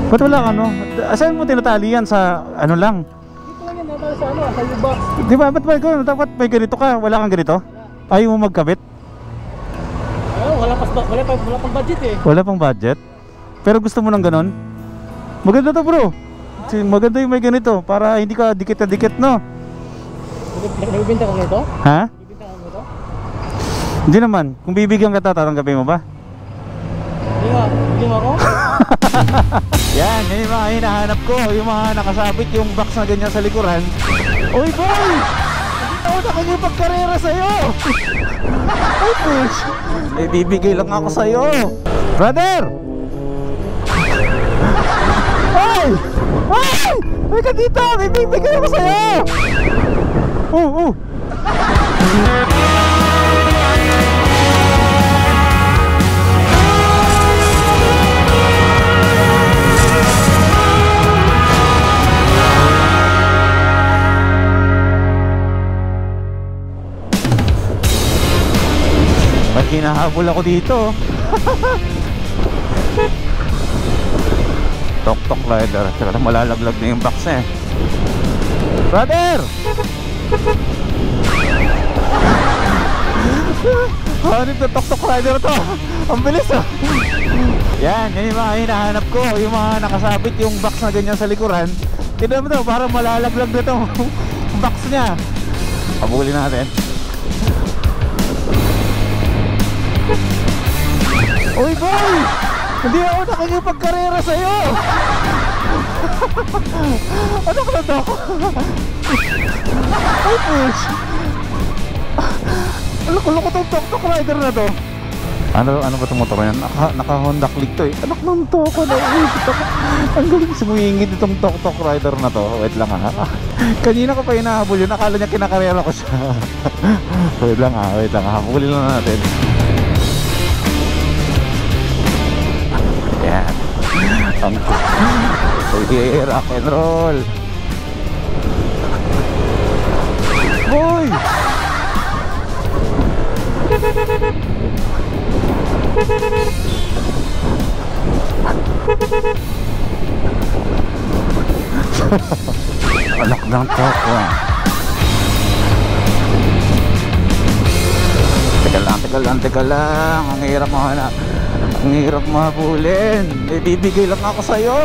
Ba't wala ka, no? Saan mo tinatali yan? Sa ano lang? Dito lang yan, natali sa ano, sa box. Di ba? Dapat may ganito ka? Wala kang ganito? Ayaw mo magkabit? Wala pang budget eh. Wala pang budget? Pero gusto mo ng ganon? Maganda to, bro. Maganda yung may ganito para hindi ka dikit na dikit, no? Nagbibinta ka nito? Ha? Nagbibinta ka nito? Hindi naman. Kung bibigyan ka, tatanggapin mo ba? Hindi mo ako? Yan yung mga hinahanap ko. Yung mga nakasabit yung box na ganyan sa likuran. Uy, boy! Hindi ako nakikipagkarera sa'yo! Ay, push! Eh, bibigay lang ako sa'yo. Brother! Ay! Ay! Ay ka dito! May bibigay ako sa'yo! Pag hinahabol ako dito. Tok-tok rider. Tsaka na malalaglag na yung box eh. Brother! Ano ito? Tok-tok rider to? Ang bilis oh. Yan yung mga hinahanap ko. Yung mga nakasabit yung box na ganyan sa likuran. Tignan mo to, parang malalaglag na itong box nya. Pabulin natin. Uy boy! Hindi ako nakikipagkarera sa'yo! Ano ka na to? Ay push! Loko-loko tong tok-tok rider na to. Ano ba itong motor yan? Naka Honda Click to eh. Anak ng toko na ang galing sumingid itong tok-tok rider na to. Wait lang ha. Kanina ko pa hinahabol yun. Akala niya kinakarera ko siya. Wait lang ha. Habulin lang natin. Yan. Ang rock and roll. Boy! Anak ng toko. Teka lang. Ang hirap mahanap. Ang hirap mahabulin. Bibigay lang ako sa'yo.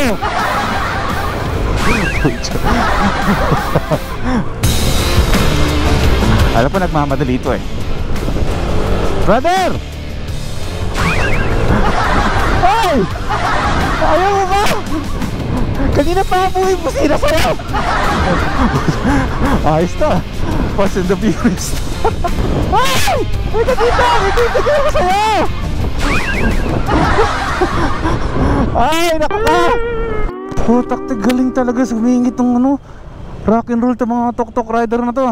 Alam po, nagmamadali ito eh. Brother! Ay! Ayaw mo ba? Kanina pa po yung busina sa'yo. Ayos to. Fast and the Furious. Ay! Ay ka dito! May bibigay ako sa'yo! Ay, naku ka! Putak, galing talaga sumingit ng ano, rock and roll to mga tok-tok rider na to.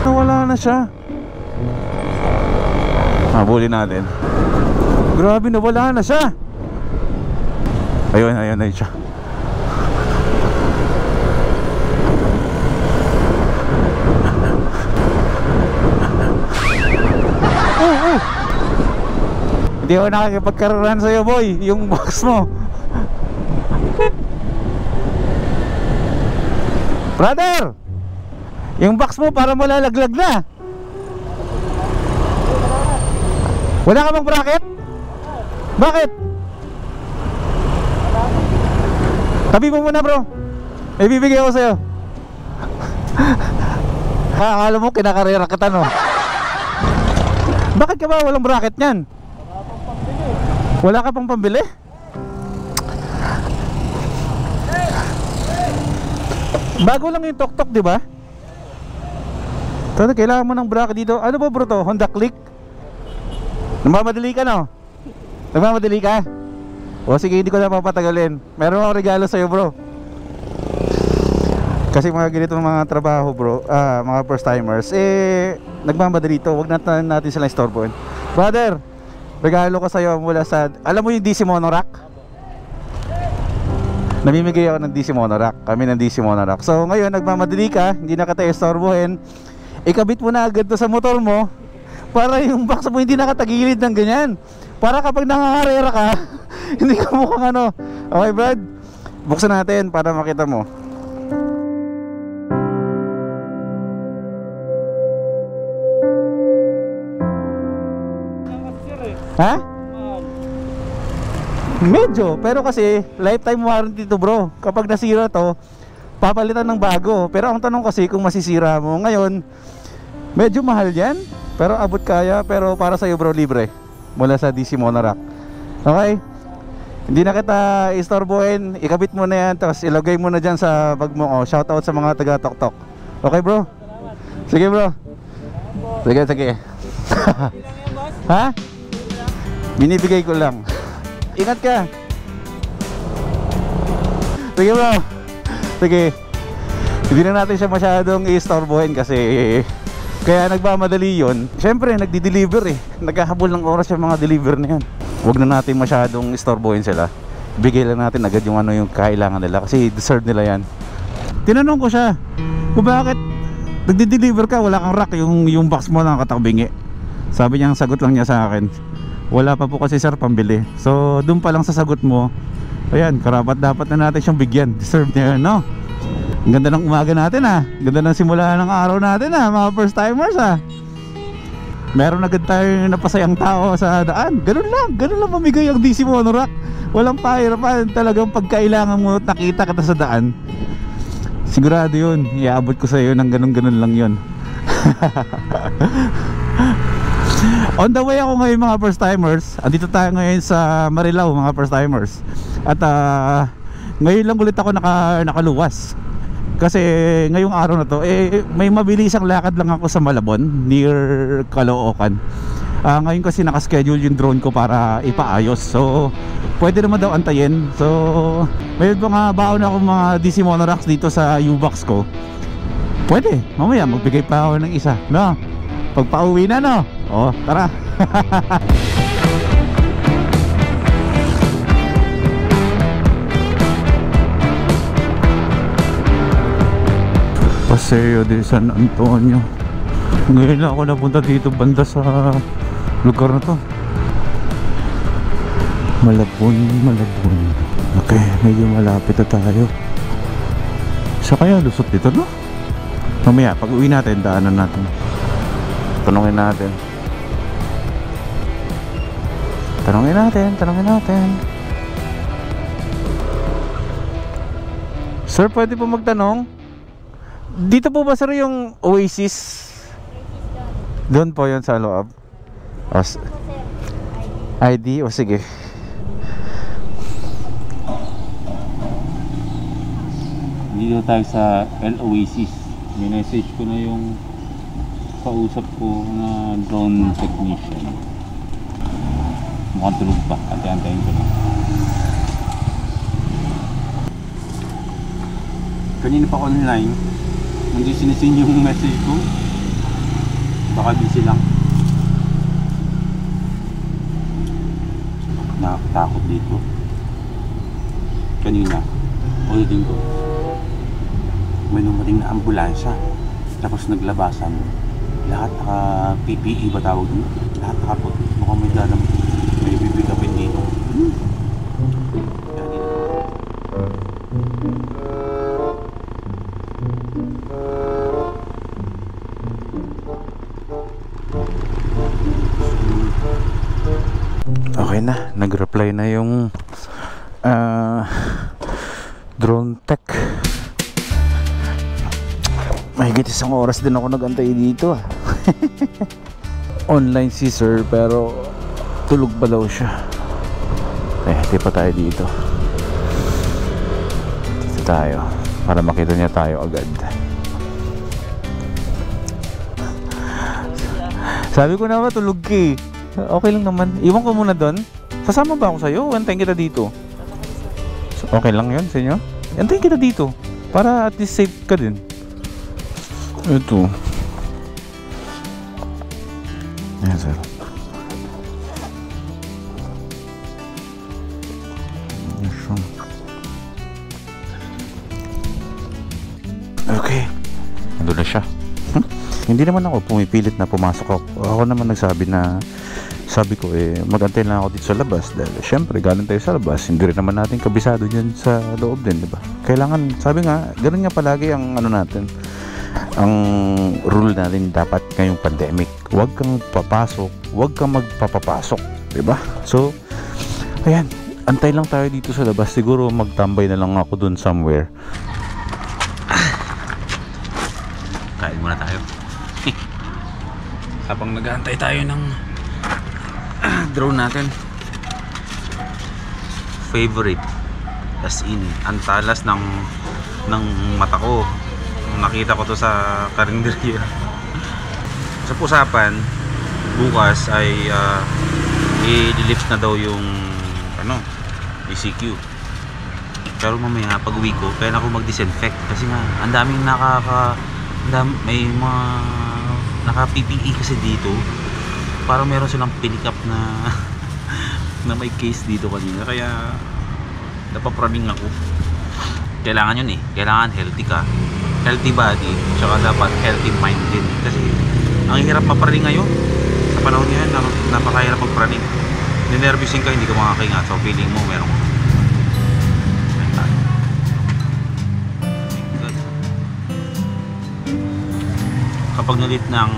Nawala na siya. Habulin natin. Grabe, nawala na siya. Ayun siya. Hindi ako nakakipagkaroon sa'yo boy. Yung box mo. Brother! Yung box mo para malalaglag na. Wala ka bang bracket? Bakit? Tabi mo muna bro. May bibigay ako sa'yo. Akala mo kinakarera kita no? Bakit ka ba walang bracket nyan? Wala ka pang pambili? Bago lang yung tok-tok, di ba? Tanda, kailangan mo ng bracket dito. Ano ba bro to? Honda Click? Nagmamadali ka no? Nagmamadali ka? O sige, hindi ko na papatagalin. Meron akong regalo sa'yo bro. Kasi mga ganito mga trabaho bro, mga first timers, nagmamadali to. Huwag natin silang istorbohin. Brother, regalo ko sa'yo mula sa, alam mo yung DC Monorack? Namimigay ako ng DC Monorack. Kami ng DC Monorack. So ngayon nagmamadali ka, hindi na kita istorbohin. Ikabit mo na agad to sa motor mo para yung box mo hindi nakatagilid ng ganyan. Para kapag nangangarera ka, hindi ka mukhang ano, Okay Brad, buksan natin para makita mo. Ha? Medyo, pero kasi lifetime warranty to bro. Kapag nasira to, papalitan ng bago. Pero ang tanong kasi kung masisira mo ngayon, medyo mahal yan. Pero abot kaya, pero para sa'yo bro, libre. Mula sa DC Monorack. Okay? Hindi na kita istorbohin, ikabit mo na yan, tapos ilagay mo na dyan sa bag mo. Oh, shoutout sa mga taga Tok Tok. Okay bro? Sige bro. Sige, sige. Ha? Binibigay ko lang. Ingat ka. Sige bro. Sige. Hindi na natin siya masyadong i-storbohin kasi kaya nagmamadali yun. Siyempre nagdi-deliver eh. Naghahabol ng oras yung mga deliver na yan. Huwag na natin masyadong istorbohin sila. Bigay lang natin agad yung ano yung kailangan nila kasi deserve nila yan. Tinanong ko siya kung bakit nagdi-deliver ka, wala kang rack, yung box mo nakatakbingi. Sabi niya, ang sagot lang niya sa akin, wala pa po kasi sir pambili. So doon pa lang sa sagot mo, ayan, karapat dapat na natin siyang bigyan. Deserve niya yun, no? Ang ganda ng umaga natin ha. Ganda ng simula ng araw natin ha, mga first timers ha. Meron agad tayong napasayang tao sa daan. Ganun lang mamigay ang DC Monorack. Walang pahirapan, talagang pagkailangan mo nakita kita sa daan. Sigurado yun, iaabot ko sa iyo ng ganun lang yun. On the way ako ngayon mga first timers. Andito tayo ngayon sa Marilao mga first timers. At ngayon lang ulit ako nakaluwas. Kasi ngayong araw na to may mabilisang lakad lang ako sa Malabon near Caloocan. Ngayon kasi nakaschedule yung drone ko para ipaayos. So pwede naman daw antayin. So may mga baon ako mga DC Monoracks dito sa U-Box ko. Pwede, mamaya magbigay pa ako ng isa, no? Pag pauwi na, no? Oh, tara. Paseo de San Antonio. Ngayon lang ako napunta dito banda sa lugar na to. Malabon. Okay, medyo malapit na tayo. Sa kaya lusot dito, no? Mamaya, pag uwi natin, daanan natin. Tanungin natin. Sir, pwede po magtanong? Dito po ba sir yung Oasis? Doon po yun sa loob. ID? O sige. Dito tayo sa Oasis. May message ko na yung kausap ko na drone technician. Mukhang tulog pa. Antayin ko na. Kanina pa online. Hindi sinisin yung message ko. Baka busy lang. Nakakatakot dito. Kanina, ulitin ko. May numating na ambulansya. Tapos naglabasan. Lahat PPE ba tawag dito? Lahat nakaputi. Mukhang may dalang may bibigapin dito. Okay na, nag-reply na yung drone tech. Mahigit isang oras din ako nag-antay dito Online si sir pero tulog pa daw siya. Di pa tayo dito. Dito tayo para makita niya tayo agad. Sabi ko na ba tulog ka eh. Okay lang naman. Iwan ko muna doon. Sasama ba ako sa'yo? Antayin kita dito. Okay lang yun sa inyo? Antayin kita dito para at least safe ka din. Ito. Ayan sir. Okay. Nandun na siya. Hindi naman ako pumipilit na pumasok ako. Ako naman nagsabi na sabi ko magantay lang ako dito sa labas dahil syempre galing tayo sa labas, hindi rin naman natin kabisado dyan sa loob din, di ba? Kailangan, sabi nga, ganun nga palagi ang ano natin, ang rule natin dapat ngayong pandemic, huwag kang papasok, huwag kang magpapapasok, di ba? So ayan, antay lang tayo dito sa labas, siguro magtambay na lang ako dun somewhere. Kain muna tayo habang nag-aantay tayo ng drone natin. Favorite, as in antalas ng mata ko nakita ko to sa karinderya. Sa usapan bukas ay i-lift na daw yung ECQ, pero mamaya pag uwi ko kaya ako mag-disinfect kasi nga ang daming may mga naka-PPE kasi dito, parang meron silang pick up na na may case dito kanina, kaya napapraning ako. Kailangan yun kailangan healthy ka, healthy body, tsaka dapat healthy mind din, kasi ang hirap mapraning ngayon sa panahon ngayon, napakahirap magpraning. Ninervyusin ka, hindi ka makakaingat, so feeling mo meron kapag nalit ng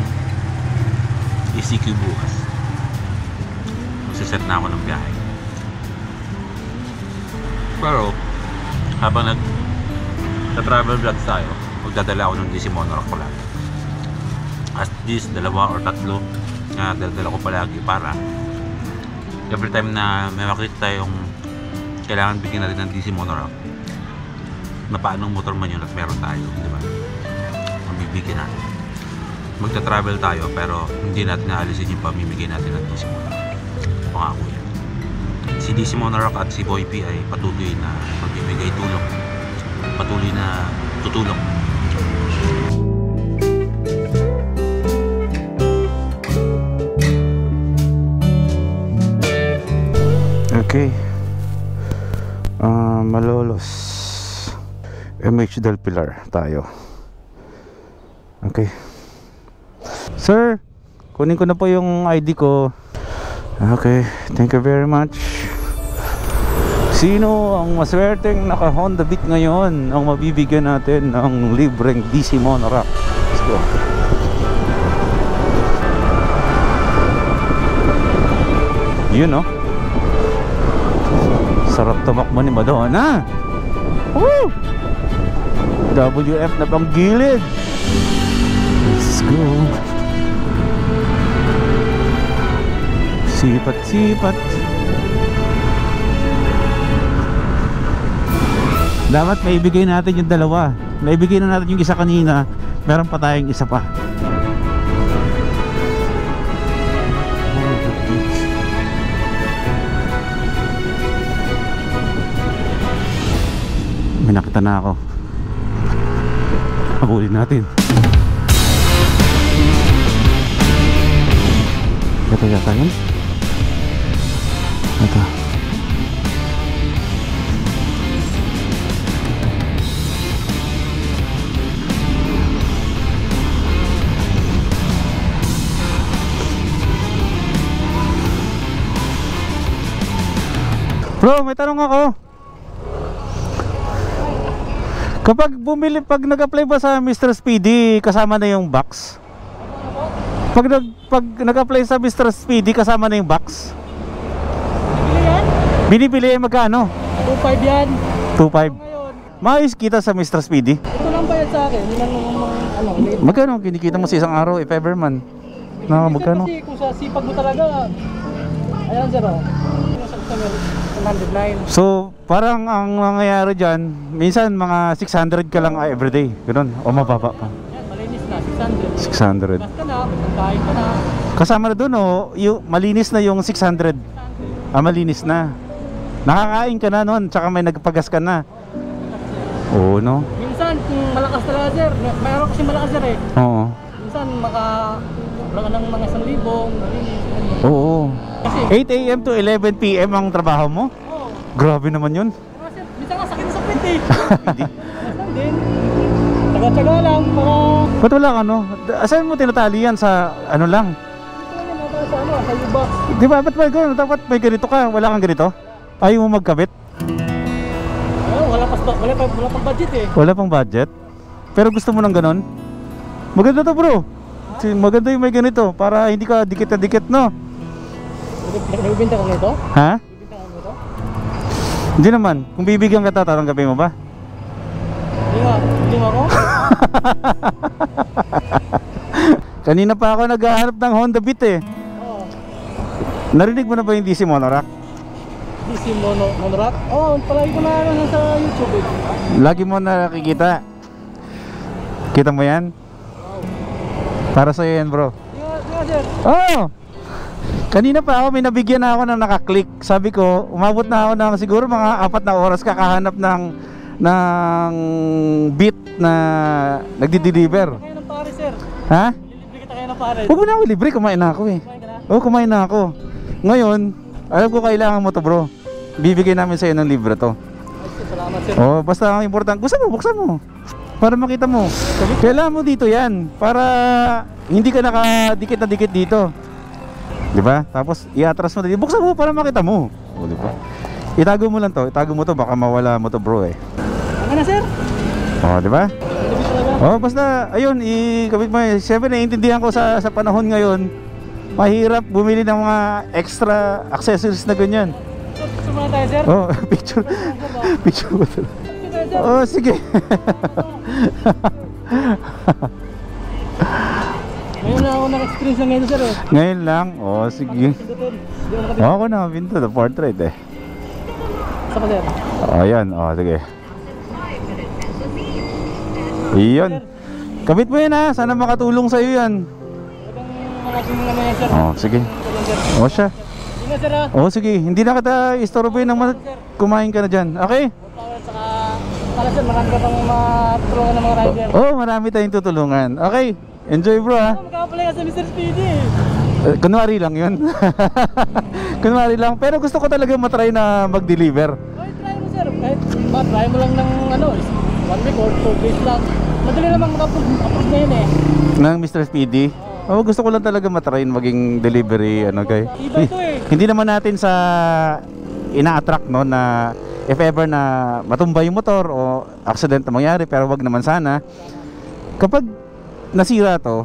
ECQ bukas, magsiset na ako ng biyahe. Pero habang nag-travel vlogs tayo, magdadala ako ng DC Monorack palagi. At least 2 or 3 na dadala ko palagi para every time na may makita tayong kailangan bigyan natin ng DC Monorack na paanong motor man yun at meron tayo, di ba? Mabibigyan natin. Magta-travel tayo pero hindi natin naalisin yung pamimigay natin ng DC Monorack. Pangako yan. Si DC Monorack at si Boy P ay patuloy na magbibigay tulong, patuloy na tutulong. Okay, Malolos MH Del Pilar tayo. Okay sir, kunin ko na po yung ID ko. Okay, thank you very much. Sino ang maswerteng naka Honda Beat ngayon ang mabibigyan natin ng libreng DC Monorack? Let's go. Yun sarap tumakbo ni Madonna. Woo! WF na pang gilid. Let's go. Sipat. Dapat maibigay natin yung dalawa. Naibigay na natin yung isa kanina. Meron pa tayong isa pa. May nakita na ako. Habulin natin. Ito yata yun. Ito. Bro, may tanong ako. Kapag pag nag-apply ba sa Mr. Speedy, kasama na yung box? Pag nag-apply sa Mr. Speedy, kasama na yung box? Binibili magkano? 2.5 yan. 2.5. Maayos kita sa Mr. Speedy. Ito lang bayad sa akin. Hindi lang naman magkano kinikita mo sa isang araw if ever man? Magkano? Kasi kung sa sipag mo talaga, ayan sir, sa customer 109. So parang ang nangyayari dyan, minsan mga 600 ka lang everyday, gano'n, o mababa pa. Yan, malinis na, 600. 600. Basta na, magkain ka na. Kasama na doon malinis na yung 600. Malinis na. Nakakain ka na noon, tsaka may nagpagas ka na. Oo, no? Minsan, kung malakas talaga sir, mayroon kasi malakas sir Oo. Minsan, wala ka ng mga 1,000, malinis. Oo. Kasi 8 AM to 11 PM ang trabaho mo? Oo. Grabe naman yun. Sir, minsan nga sakit sa pit Minsan din. Taga-taga lang, para... Ba't wala ka, no? Asan mo tinatali yan sa ano lang? Ito lang sa sa U-box. Di ba? Ba't may ganito? Dapat may ganito ka. Wala kang ganito? Ayaw mo magkabit? Wala pang budget eh. Wala pang budget? Pero gusto mo ng ganon? Maganda to bro. Maganda yung may ganito. Para hindi ka dikit na dikit, no? Nagbibinta ka nito? Ha? Nagbibinta ka nito? Hindi naman. Kung bibigyan ka tatanggapin mo ba? Hindi mo ako? Kanina pa ako naghahanap ng Honda Beat eh. Oo. Narinig mo na ba yung DC Monorack? DC Monorack? Oo, palagi ko na ano sa YouTube eh. Lagi mo nakikita. Kita mo yan? Para sa'yo yan bro. Di nga sir. Oh! Kanina pa ako may nabigyan na ako ng nakaklik. Sabi ko, umabot na ako ng siguro mga 4 na oras kakahanap ng beat na nagdi-deliver. Kayo ng pare sir. Ha? Lilibre kita kayo ng pare. Huwag mo na ako libre, kumain na ako eh. Kumain ka na? Oo, kumain na ako. Ngayon, alam ko kailangan mo to bro. Bibigay namin sa'yo ng libre to. Ay, sir, salamat sir. Oh, basta ang importante, gusto mo, buksan mo. Para makita mo. Kailangan mo dito yan. Para hindi ka nakadikit na dikit dito. Diba? Tapos i-atras mo dito. Buksan mo para makita mo. O, diba? Itago mo lang to. Itago mo to. Baka mawala mo to bro eh. Ano na sir? O, diba? Lilibre talaga. Oh, basta, ayun, ikabit mo. Siyempre, naiintindihan ko sa panahon ngayon. Mahirap bumili ng mga extra accessories na ganyan. Gusto mo na tayo sir? Oh, picture. Picture mo to. Oh, sige. Ngayon na ako naka-experience lang ngayon sir eh. Ngayon lang. Oh, sige. Oh, ako na pinto the portrait eh. Saan pa sir? Oh, yan. Oh, sige. Iyon. Kabit mo yan ha. Sana makatulong sa'yo yan. Talagang malaking naman yan sir. Oh, sige. Oh, siya. Ingat sir ha. Oh, sige. Hindi na kita istorbohin ng kumain ka na dyan. Okay? Saka pala sir, marami ka pang matulungan ng mga rider. Oh, marami tayong tutulungan. Okay. Enjoy bro ha. Magkakapalay ka sa Mr. Speedy eh. Kunwari lang yun. Kunwari lang. Pero gusto ko talaga matry na mag-deliver. Kahit try mo sir, kahit try mo lang ng ano, 1 week or 2 days lang. Madali namang maka-approve na yun eh. Ng Mr. Speedy. Oh, gusto ko lang talaga matry maging delivery ano kay. Iba to eh. Hindi naman natin sa ina-attract no na if ever na matumba yung motor o accident na mangyari, pero wag naman sana. Kapag nasira to,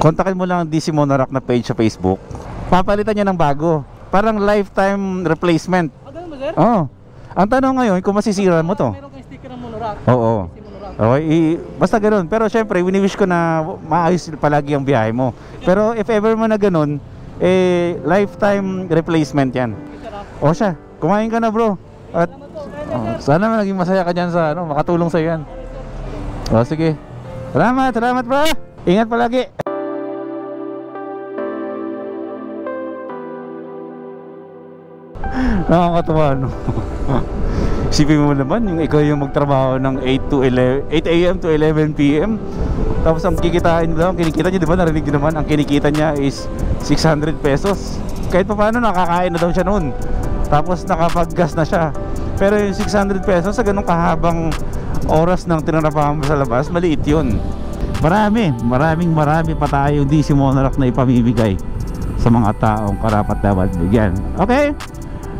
kontakin mo lang ang DC Monorack na page sa Facebook. Papalitan niya ng bago. Parang lifetime replacement. Ganun ba sir? Oh. Ang tanong ngayon kung masisira mo to. Meron kang sticker ng Monorack. Oo. DC Monorack. Okay, basta ganoon. Pero syempre, wini-wish ko na maayos palagi ang biyahe mo. Pero if ever mo na ganoon, lifetime replacement 'yan. O siya, kumain ka na, bro. At sana maging masaya ka diyan sa makatulong sa 'yan. O sige. Salamat, bro. Ingat palagi. Nakakatawa, no? Isipin mo naman, yung ikaw yung magtrabaho ng 8 a.m. to 11 p.m. Tapos ang kikitain lang, kinikita niya, di ba, narinig niyo naman, ang kinikita niya is 600 pesos. Kahit pa paano, nakakain na daw siya noon. Tapos nakapag-gas na siya. Pero yung 600 pesos sa ganung kahabang oras ng tinarapahan mo sa labas, maliit yun. Maraming pa tayong DC Monorack na ipamimigay sa mga taong karapat dapat bigyan. Okay?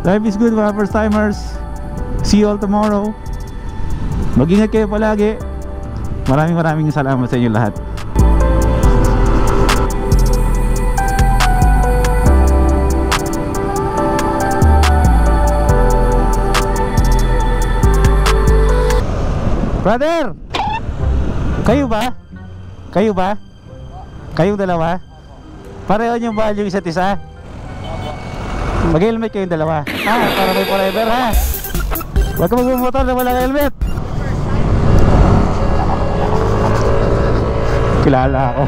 Life is good mga first timers. See you all tomorrow. Mag-ingat kayo palagi. Maraming salamat sa inyo lahat. Brother! Kayo ba? Kayong dalawa? Pareho niyong value isa't isa? Mag-helmet kayong dalawa. Para may forever ha. Huwag ka magbumotor na walang helmet. Kilala ako.